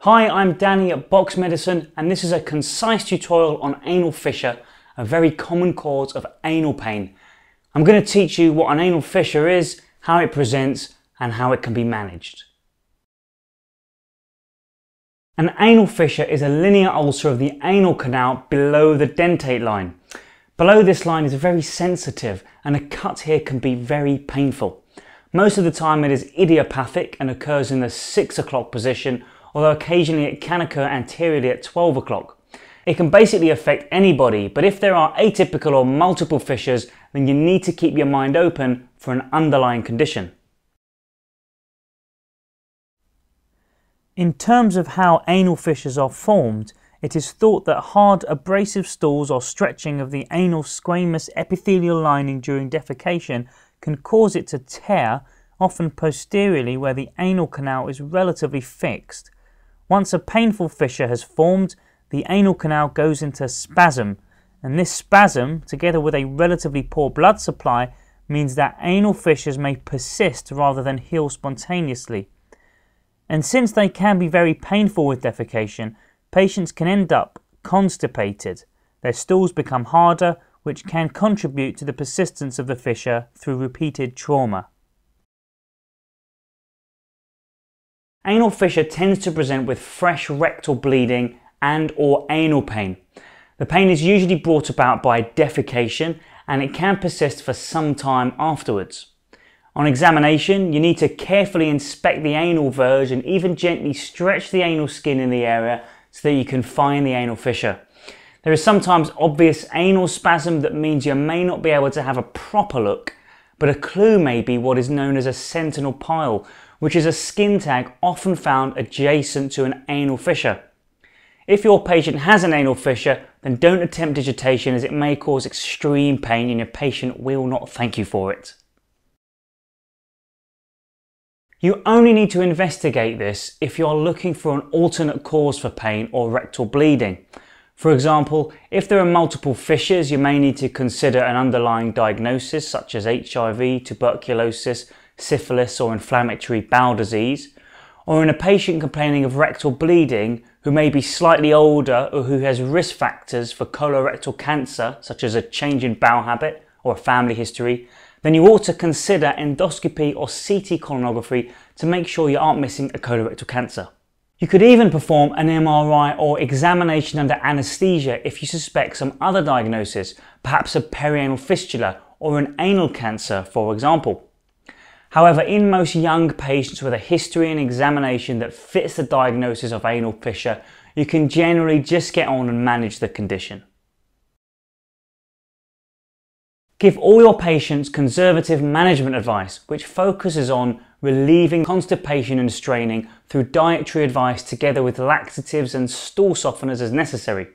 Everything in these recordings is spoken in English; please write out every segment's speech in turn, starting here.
Hi, I'm Danny at Box Medicine, and this is a concise tutorial on anal fissure, a very common cause of anal pain. I'm going to teach you what an anal fissure is, how it presents, and how it can be managed. An anal fissure is a linear ulcer of the anal canal below the dentate line. Below this line is very sensitive, and a cut here can be very painful. Most of the time it is idiopathic and occurs in the 6 o'clock position, although occasionally it can occur anteriorly at 12 o'clock. It can basically affect anybody, but if there are atypical or multiple fissures, then you need to keep your mind open for an underlying condition. In terms of how anal fissures are formed, it is thought that hard abrasive stools or stretching of the anal squamous epithelial lining during defecation can cause it to tear, often posteriorly where the anal canal is relatively fixed. Once a painful fissure has formed, the anal canal goes into spasm, and this spasm, together with a relatively poor blood supply, means that anal fissures may persist rather than heal spontaneously. And since they can be very painful with defecation, patients can end up constipated. Their stools become harder, which can contribute to the persistence of the fissure through repeated trauma. Anal fissure tends to present with fresh rectal bleeding and/or anal pain. The pain is usually brought about by defecation, and it can persist for some time afterwards. On examination, you need to carefully inspect the anal verge and even gently stretch the anal skin in the area so that you can find the anal fissure. There is sometimes obvious anal spasm that means you may not be able to have a proper look, but a clue may be what is known as a sentinel pile, which is a skin tag often found adjacent to an anal fissure. If your patient has an anal fissure, then don't attempt digitation as it may cause extreme pain and your patient will not thank you for it. You only need to investigate this if you are looking for an alternate cause for pain or rectal bleeding. For example, if there are multiple fissures, you may need to consider an underlying diagnosis such as HIV, tuberculosis, syphilis or inflammatory bowel disease, or in a patient complaining of rectal bleeding who may be slightly older or who has risk factors for colorectal cancer such as a change in bowel habit or a family history, then you ought to consider endoscopy or CT colonography to make sure you aren't missing a colorectal cancer. You could even perform an MRI or examination under anaesthesia if you suspect some other diagnosis, perhaps a perianal fistula or an anal cancer, for example. However, in most young patients with a history and examination that fits the diagnosis of anal fissure, you can generally just get on and manage the condition. Give all your patients conservative management advice, which focuses on relieving constipation and straining through dietary advice together with laxatives and stool softeners as necessary.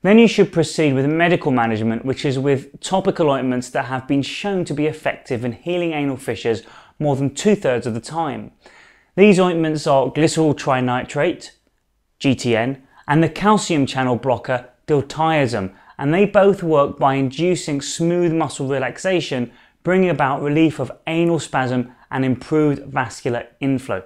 Then you should proceed with medical management, which is with topical ointments that have been shown to be effective in healing anal fissures more than 2/3 of the time. These ointments are glycerol trinitrate, GTN, and the calcium channel blocker, diltiazem, and they both work by inducing smooth muscle relaxation, bringing about relief of anal spasm and improved vascular inflow.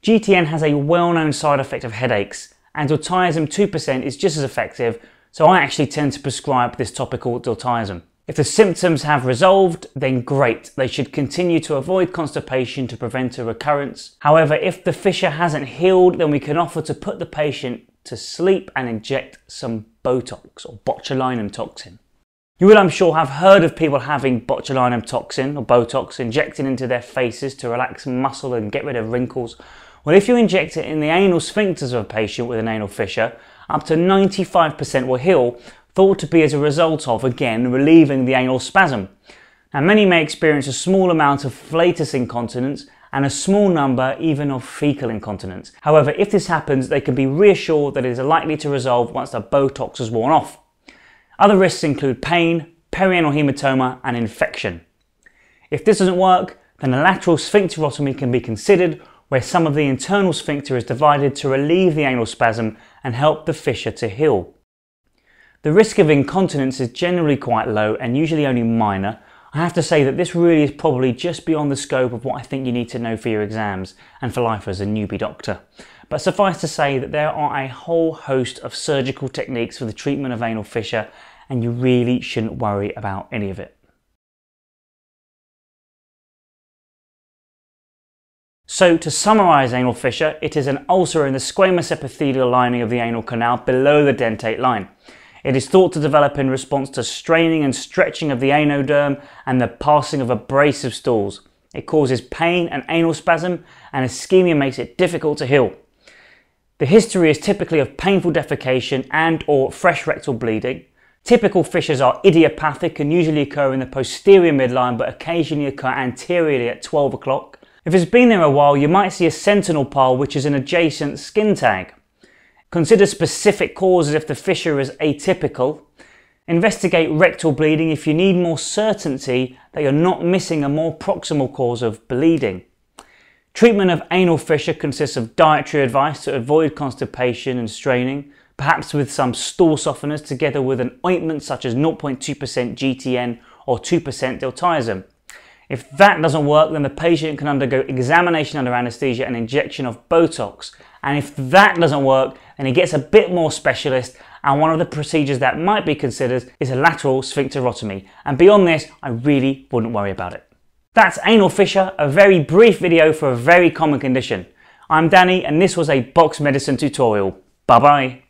GTN has a well-known side effect of headaches, and diltiazem 2% is just as effective, so I actually tend to prescribe this topical diltiazem. If the symptoms have resolved, then great. They should continue to avoid constipation to prevent a recurrence. However, if the fissure hasn't healed, then we can offer to put the patient to sleep and inject some Botox or botulinum toxin. You will, I'm sure, have heard of people having botulinum toxin or Botox injected into their faces to relax muscle and get rid of wrinkles. Well, if you inject it in the anal sphincters of a patient with an anal fissure, up to 95% will heal, thought to be as a result of, again, relieving the anal spasm. Now, many may experience a small amount of flatus incontinence and a small number even of fecal incontinence. However, if this happens, they can be reassured that it is likely to resolve once the Botox has worn off. Other risks include pain, perianal hematoma and infection. If this doesn't work, then a lateral sphincterotomy can be considered, where some of the internal sphincter is divided to relieve the anal spasm and help the fissure to heal. The risk of incontinence is generally quite low and usually only minor. I have to say that this really is probably just beyond the scope of what I think you need to know for your exams and for life as a newbie doctor. but suffice to say that there are a whole host of surgical techniques for the treatment of anal fissure, and you really shouldn't worry about any of it. So to summarise anal fissure, it is an ulcer in the squamous epithelial lining of the anal canal below the dentate line. It is thought to develop in response to straining and stretching of the anoderm and the passing of abrasive stools. It causes pain and anal spasm, and ischemia makes it difficult to heal. The history is typically of painful defecation and or fresh rectal bleeding. Typical fissures are idiopathic and usually occur in the posterior midline, but occasionally occur anteriorly at 12 o'clock. If it's been there a while, you might see a sentinel pile, which is an adjacent skin tag. Consider specific causes if the fissure is atypical. Investigate rectal bleeding if you need more certainty that you're not missing a more proximal cause of bleeding. Treatment of anal fissure consists of dietary advice to avoid constipation and straining, perhaps with some stool softeners together with an ointment such as 0.2% GTN or 2% diltiazem. If that doesn't work, then the patient can undergo examination under anaesthesia and injection of Botox. And if that doesn't work, then he gets a bit more specialist, and one of the procedures that might be considered is a lateral sphincterotomy. And beyond this, I really wouldn't worry about it. That's anal fissure, a very brief video for a very common condition. I'm Danny, and this was a box medicine tutorial. Bye bye.